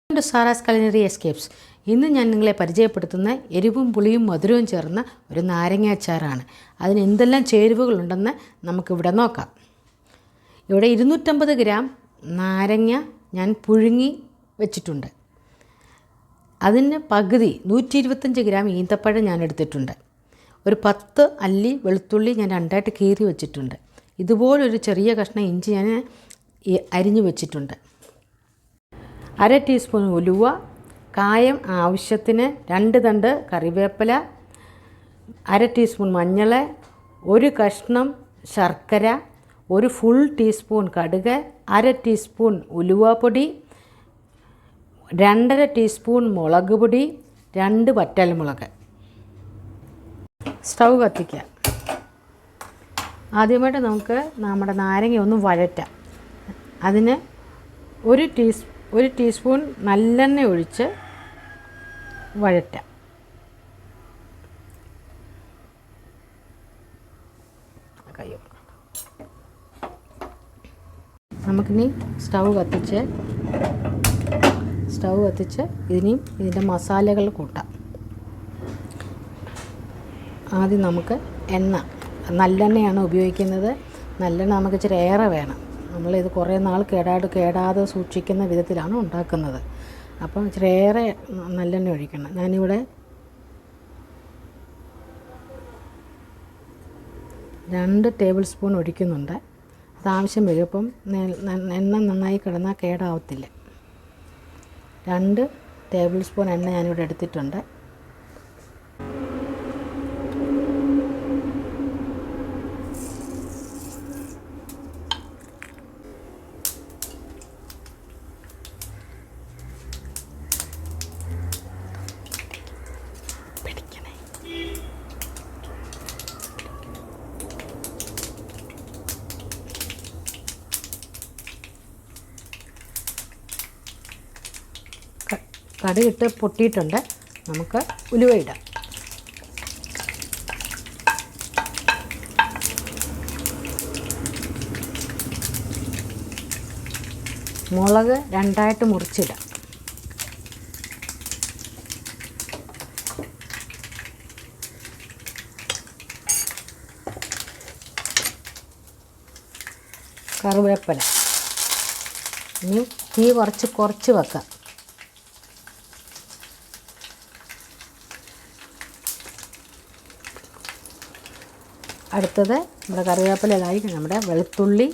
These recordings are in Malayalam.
To Sara's culinary escapes. ഇന്ന് ഞാൻ നിങ്ങളെ പരിചയപ്പെടുത്തുന്ന എരിവും പുളിയും മധുരവും ചേർന്ന ഒരു നാരങ്ങ അച്ചാറാണ്. അതിന് എന്തെല്ലാം ചേരുവകളുണ്ടെന്ന് നമുക്കിവിടെ നോക്കാം. ഇവിടെ 250 ഗ്രാം നാരങ്ങ ഞാൻ പുഴുങ്ങി വെച്ചിട്ടുണ്ട്. അതിന് പകുതി 125 ഗ്രാം ഈന്തപ്പഴം ഞാൻ എടുത്തിട്ടുണ്ട്. ഒരു 10 അല്ലി വെളുത്തുള്ളി ഞാൻ രണ്ടായിട്ട് കീറി വെച്ചിട്ടുണ്ട്. ഇതുപോലൊരു ചെറിയ കഷ്ണം ഇഞ്ചി ഞാൻ അരിഞ്ഞു വെച്ചിട്ടുണ്ട്. 1/2 ടീസ്പൂൺ ഉലുവ, കായം ആവശ്യത്തിന്, 2 തണ്ട് കറിവേപ്പില, 1/2 ടീസ്പൂൺ മഞ്ഞൾ, 1 കഷ്ണം ശർക്കര, 1 ഫുൾ ടീസ്പൂൺ കടുക്, 1/2 ടീസ്പൂൺ ഉലുവാപ്പൊടി, 2.5 ടീസ്പൂൺ മുളക് പൊടി, 2 വറ്റൽമുളക്. സ്റ്റൗ കത്തിക്കുക. ആദ്യമായിട്ട് നമുക്ക് നമ്മുടെ നാരങ്ങ ഒന്ന് വഴറ്റാം. അതിന് ഒരു ടീസ്പൂൺ നല്ലെണ്ണ ഒഴിച്ച് വഴറ്റാം. നമുക്കിനി സ്റ്റൗ കത്തിച്ച് ഇനിയും ഇതിൻ്റെ മസാലകൾ കൂട്ടാം. ആദ്യം നമുക്ക് നല്ലെണ്ണയാണ് ഉപയോഗിക്കുന്നത്. നല്ലെണ്ണ നമുക്ക് ഇച്ചിരി ഏറെ വേണം. നമ്മളിത് കുറേ നാൾ കേടാതെ സൂക്ഷിക്കുന്ന വിധത്തിലാണ് ഉണ്ടാക്കുന്നത്. അപ്പം ഇച്ചിരി ഏറെ നല്ലെണ്ണ ഒഴിക്കണം. ഞാനിവിടെ 2 ടേബിൾ സ്പൂൺ ഒഴിക്കുന്നുണ്ട്. അത് ആവശ്യം വരും. അപ്പം എണ്ണ നന്നായി കിടന്നാൽ കേടാവത്തില്ല. 2 ടേബിൾ സ്പൂൺ എണ്ണ ഞാനിവിടെ എടുത്തിട്ടുണ്ട്. കടുകിട്ട് പൊട്ടിയിട്ടുണ്ട്. നമുക്ക് ഉലുവ ഇടാം. മുളക് 2ആയിട്ട് മുറിച്ചിടാം. കറിവേപ്പില. ഇനി തീ കുറച്ച് വെക്കാം. അടുത്തത് നമ്മുടെ കറിവേപ്പിലയായി നമ്മുടെ വെളുത്തുള്ളി,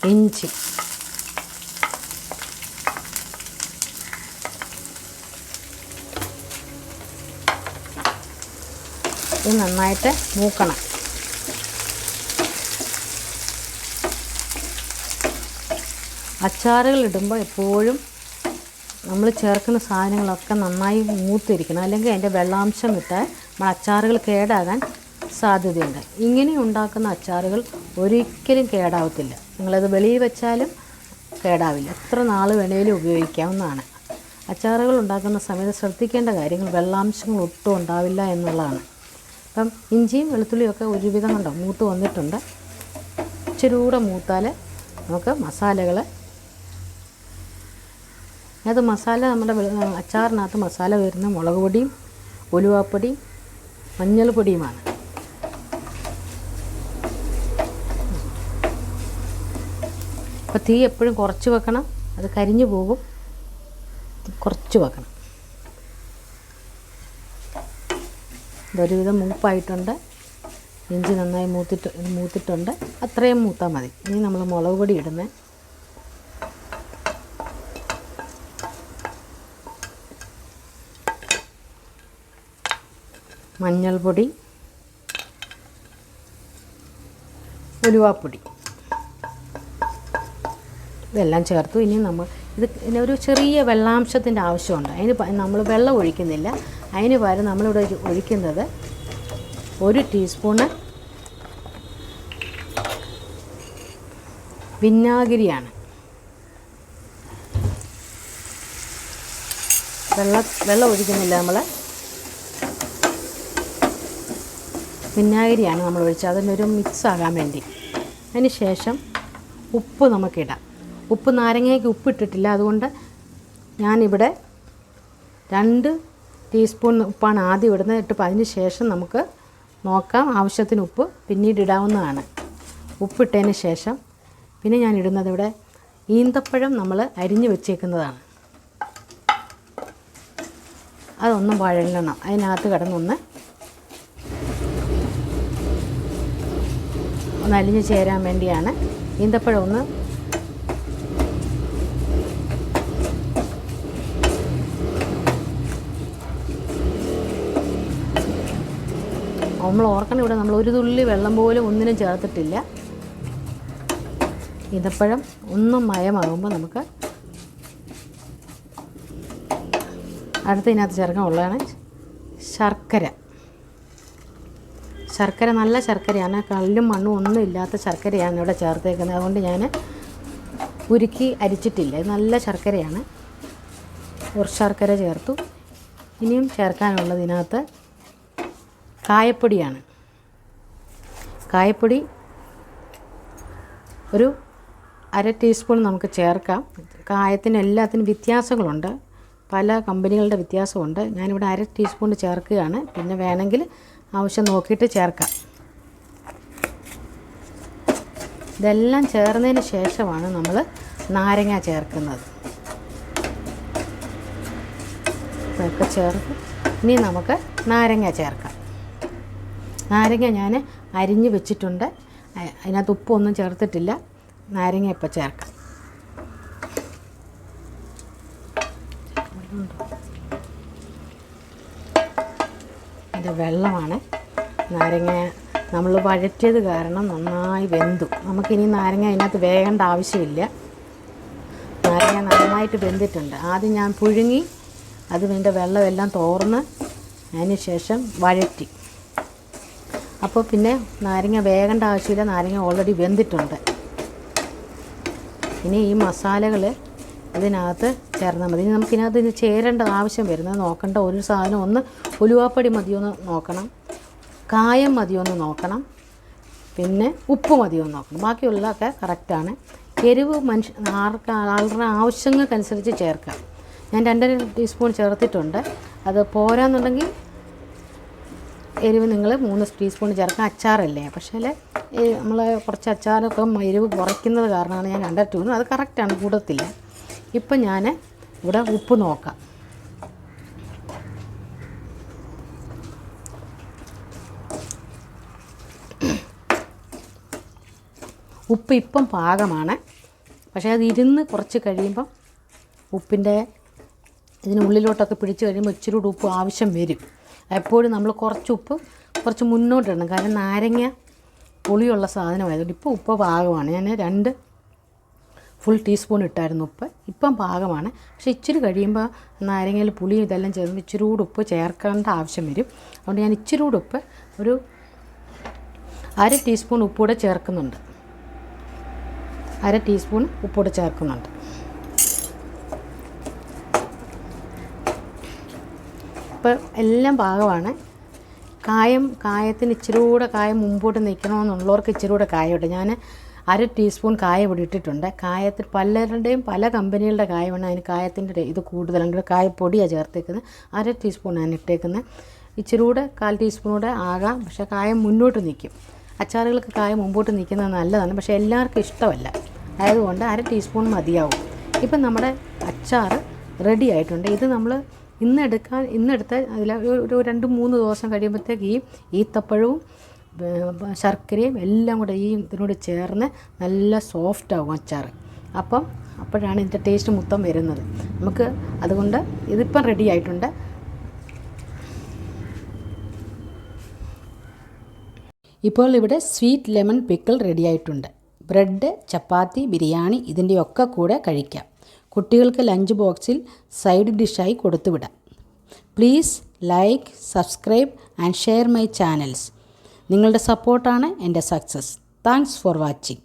ഇഞ്ചി, ഇത് നന്നായിട്ട് മൂക്കണം. അച്ചാറുകൾ ഇടുമ്പോൾ എപ്പോഴും നമ്മൾ ചേർക്കുന്ന സാധനങ്ങളൊക്കെ നന്നായി മൂത്തിരിക്കണം. അല്ലെങ്കിൽ അതിൻ്റെ വെള്ളാംശം ഇട്ടാൽ നമ്മൾ അച്ചാറുകൾ കേടാകാൻ സാധ്യതയുണ്ട്. ഇങ്ങനെ ഉണ്ടാക്കുന്ന അച്ചാറുകൾ ഒരിക്കലും കേടാവത്തില്ല. നിങ്ങളത് വെളിയിൽ വെച്ചാലും കേടാവില്ല. എത്ര നാൾ വേണേലും ഉപയോഗിക്കാവുന്നതാണ്. അച്ചാറുകൾ ഉണ്ടാക്കുന്ന സമയത്ത് ശ്രദ്ധിക്കേണ്ട കാര്യങ്ങൾ വെള്ളാംശങ്ങൾ ഒട്ടും ഉണ്ടാവില്ല എന്നുള്ളതാണ്. അപ്പം ഇഞ്ചിയും വെളുത്തുള്ളിയും ഒക്കെ ഒരുവിധം കണ്ടോ മൂത്ത് വന്നിട്ടുണ്ട്. ഇച്ചിരി കൂടെ മൂത്താൽ നമുക്ക് മസാലകൾ നമ്മുടെ അച്ചാറിനകത്ത് മസാല വരുന്ന മുളക് പൊടിയും ഉലുവാപ്പൊടിയും മഞ്ഞൾപ്പൊടിയുമാണ്. അപ്പോൾ തീ എപ്പോഴും കുറച്ച് വെക്കണം. അത് കരിഞ്ഞു പോകും. കുറച്ച് വെക്കണം. ഇതൊരുവിധം മൂപ്പായിട്ടുണ്ട്. ഇഞ്ചി നന്നായി മൂത്തിട്ടുണ്ട്. അത്രയും മൂത്താൽ മതി. ഇനി നമ്മൾ മുളക് പൊടി ഇടുന്നത്. മഞ്ഞൾപ്പൊടി, ഉലുവാപ്പൊടി ഇതെല്ലാം ചേർത്തു. ഇനി ഇതിനൊരു ചെറിയ വെള്ളാംശത്തിൻ്റെ ആവശ്യമുണ്ട്. അതിന് നമ്മൾ വെള്ളം ഒഴിക്കുന്നില്ല. അതിന് പകരം നമ്മളിവിടെ ഒഴിക്കുന്നത് 1 ടീസ്പൂണ് വിനാഗിരിയാണ്. വെള്ളം ഒഴിക്കുന്നില്ല. നമ്മൾ വിനാഗിരിയാണ് നമ്മൾ ഒഴിച്ചത്. അതിനൊരു മിക്സ് ആകാൻ വേണ്ടി. അതിന് ശേഷം ഉപ്പ് നമുക്കിടാം. നാരങ്ങയ്ക്ക് ഉപ്പിട്ടിട്ടില്ല. അതുകൊണ്ട് ഞാനിവിടെ 2 ടീസ്പൂൺ ഉപ്പാണ് ആദ്യം ഇടുന്നത്. ഇട്ടിപ്പോൾ അതിന് ശേഷം നമുക്ക് നോക്കാം, ആവശ്യത്തിന് ഉപ്പ് പിന്നീട് ഇടാവുന്നതാണ്. ഉപ്പിട്ടതിന് ശേഷം പിന്നെ ഞാൻ ഇടുന്നത് ഇവിടെ ഈന്തപ്പഴം നമ്മൾ അരിഞ്ഞ് വെച്ചേക്കുന്നതാണ്. അതൊന്നും വഴങ്ങണം, അതിനകത്ത് കിടന്നൊന്ന് അലിഞ്ഞ് ചേരാൻ വേണ്ടിയാണ്. ഈന്തപ്പഴം ഒന്ന് നമ്മൾ ഓർക്കണം, ഇവിടെ നമ്മൾ ഒരു തുള്ളി വെള്ളം പോലും ഒന്നിനും ചേർത്തിട്ടില്ല. ഈന്തപ്പഴം ഒന്നും മയമാകുമ്പോൾ നമുക്ക് അടുത്തതിനകത്ത് ചേർക്കാൻ ഉള്ളതാണ് ശർക്കര. നല്ല ശർക്കരയാണ്, കല്ലും മണ്ണും ഒന്നും ഇല്ലാത്ത ശർക്കരയാണ് ഇവിടെ ചേർത്തേക്കുന്നത്. അതുകൊണ്ട് ഞാൻ ഉരുക്കി അരിച്ചിട്ടില്ല. നല്ല ശർക്കരയാണ്. ഒരു ശർക്കര ചേർത്തു. ഇനിയും ചേർക്കാനുള്ളതിനകത്ത് കായപ്പൊടിയാണ്. കായപ്പൊടി ഒരു 1/2 ടീസ്പൂൺ നമുക്ക് ചേർക്കാം. കായത്തിന് എല്ലാത്തിനും വ്യത്യാസങ്ങളുണ്ട്, പല കമ്പനികളുടെ വ്യത്യാസമുണ്ട്. ഞാനിവിടെ 1/2 ടീസ്പൂൺ ചേർക്കുകയാണ്. പിന്നെ വേണമെങ്കിൽ ആവശ്യം നോക്കിയിട്ട് ചേർക്കാം. ഇതെല്ലാം ചേർന്നതിന് ശേഷമാണ് നമ്മൾ നാരങ്ങ ചേർക്കുന്നത്. ഇതൊക്കെ ചേർത്ത് ഇനി നമുക്ക് നാരങ്ങ ചേർക്കാം. നാരങ്ങ ഞാൻ അരിഞ്ഞ് വെച്ചിട്ടുണ്ട്. അതിനകത്ത് ഉപ്പൊന്നും ചേർത്തിട്ടില്ല. നാരങ്ങ ഇപ്പോൾ ചേർക്കാം. ഇത് വെള്ളമാണ്. നാരങ്ങ നമ്മൾ വഴറ്റിയത് കാരണം നന്നായി വെന്തു. നമുക്കിനി നാരങ്ങ അതിനകത്ത് വേകേണ്ട ആവശ്യമില്ല. നാരങ്ങ നന്നായിട്ട് വെന്തിട്ടുണ്ട്. ആദ്യം ഞാൻ പുഴുങ്ങി അത് ഇതിൻ്റെ വെള്ളമെല്ലാം തോർന്ന് അതിന് ശേഷം വഴറ്റി. അപ്പോൾ പിന്നെ നാരങ്ങ വേകേണ്ട ആവശ്യമില്ല, നാരങ്ങ ഓൾറെഡി വെന്തിട്ടുണ്ട്. ഇനി ഈ മസാലകൾ ഇതിനകത്ത് ചേർന്നാൽ മതി. ഇനി നമുക്കിനകത്ത് ഇത് ചേരേണ്ട ആവശ്യം വരുന്നത് നോക്കേണ്ട ഒരു സാധനം, ഒന്ന് ഉലുവാപ്പൊടി മതിയോന്ന് നോക്കണം, കായം മതിയോന്ന് നോക്കണം, പിന്നെ ഉപ്പ് മതിയോന്ന് നോക്കണം. ബാക്കിയുള്ളതൊക്കെ കറക്റ്റാണ്. എരിവ് ആളുടെ ആവശ്യങ്ങൾക്കനുസരിച്ച് ചേർക്കാം. ഞാൻ 2 ടീസ്പൂൺ ചേർത്തിട്ടുണ്ട്. അത് പോരാന്നുണ്ടെങ്കിൽ എരിവ് നിങ്ങൾ 3 ടീസ്പൂൺ ചേർക്കാം. അച്ചാറല്ലേ, പക്ഷേ നമ്മൾ കുറച്ച് അച്ചാറൊക്കെ എരിവ് കുറയ്ക്കുന്നത് കാരണമാണ് ഞാൻ 2 ടീസ്പൂൺ. അത് കറക്റ്റാണ്, കൂടത്തില്ല. ഇപ്പം ഞാൻ ഇവിടെ ഉപ്പ് നോക്കാം. ഉപ്പ് ഇപ്പം പാകമാണ്. പക്ഷേ അത് ഇരുന്ന് കുറച്ച് കഴിയുമ്പം ഉപ്പിൻ്റെ ഇതിനുള്ളിലോട്ടൊക്കെ പിടിച്ച് കഴിയുമ്പോൾ ഇച്ചിരി കൂടി ഉപ്പ് ആവശ്യം വരും. എപ്പോഴും നമ്മൾ കുറച്ച് മുന്നോട്ടിടണം. കാരണം നാരങ്ങ പുളിയുള്ള സാധനമായതുകൊണ്ട് ഇപ്പോൾ ഉപ്പ് പാകമാണ്. ഞാൻ 2 ഫുൾ ടീസ്പൂൺ ഇട്ടായിരുന്നു ഉപ്പ്. ഇപ്പം പാകമാണ്. പക്ഷേ ഇച്ചിരി കഴിയുമ്പോൾ നാരങ്ങയിൽ പുളിയും ഇതെല്ലാം ചേർന്ന് ഇച്ചിരി കൂടി ഉപ്പ് ചേർക്കേണ്ട ആവശ്യം വരും. അതുകൊണ്ട് ഞാൻ ഇച്ചിരി കൂടി ഉപ്പ് ഒരു 1/2 ടീസ്പൂൺ ഉപ്പൂടെ ചേർക്കുന്നുണ്ട്. 1/2 ടീസ്പൂൺ ഉപ്പൂടെ ചേർക്കുന്നുണ്ട്. ഇപ്പോൾ എല്ലാം പാകമാണ്. കായത്തിന് ഇച്ചിരി കൂടെ കായം മുമ്പോട്ട് നിൽക്കണമെന്നുള്ളവർക്ക് ഇച്ചിരി കൂടെ കായമുണ്ട്. ഞാൻ 1/2 ടീസ്പൂൺ കായം ഇവിടെ ഇട്ടിട്ടുണ്ട്. കായത്തിൽ പലരുടെയും പല കമ്പനികളുടെ കായമാണ്. അതിന് കായത്തിൻ്റെ ഇത് കൂടുതലുണ്ട്. കായപ്പൊടിയാണ് ചേർത്തേക്കുന്നത്. 1/2 ടീസ്പൂണാണ് ഇട്ടേക്കുന്നത്. ഇച്ചിരി കൂടെ 1/4 ടീസ്പൂൺ കൂടെ ആകാം. പക്ഷേ കായം മുന്നോട്ട് നിൽക്കും. അച്ചാറുകൾക്ക് കായം മുമ്പോട്ട് നിൽക്കുന്നത് നല്ലതാണ്, പക്ഷേ എല്ലാവർക്കും ഇഷ്ടമല്ല. ആയതുകൊണ്ട് 1/2 ടീസ്പൂൺ മതിയാവും. ഇപ്പം നമ്മുടെ അച്ചാർ റെഡി ആയിട്ടുണ്ട്. ഇത് നമ്മൾ ഇന്നെടുത്ത് അതിൽ ഒരു 2-3 ദിവസം കഴിയുമ്പോഴത്തേക്ക് ഈ ഈത്തപ്പഴവും ശർക്കരയും എല്ലാം കൂടെ ഇതിനോട് ചേർന്ന് നല്ല സോഫ്റ്റ് ആകും അച്ചാർ. അപ്പോഴാണ് ഇതിൻ്റെ ടേസ്റ്റ് മൊത്തം വരുന്നത് നമുക്ക്. അതുകൊണ്ട് ഇതിപ്പം റെഡി ആയിട്ടുണ്ട്. ഇപ്പോൾ ഇവിടെ സ്വീറ്റ് ലെമൺ പിക്കിൾ റെഡി ആയിട്ടുണ്ട്. ബ്രെഡ്, ചപ്പാത്തി, ബിരിയാണി ഇതിൻ്റെയൊക്കെ കൂടെ കഴിക്കാം. കുട്ടികൾക്ക് ലഞ്ച് ബോക്സിൽ സൈഡ് ഡിഷായി കൊടുത്തുവിടാം. Please like, subscribe and share my channels. നിങ്ങളുടെ സപ്പോർട്ടാണ് എൻ്റെ സക്സസ്. Thanks for watching.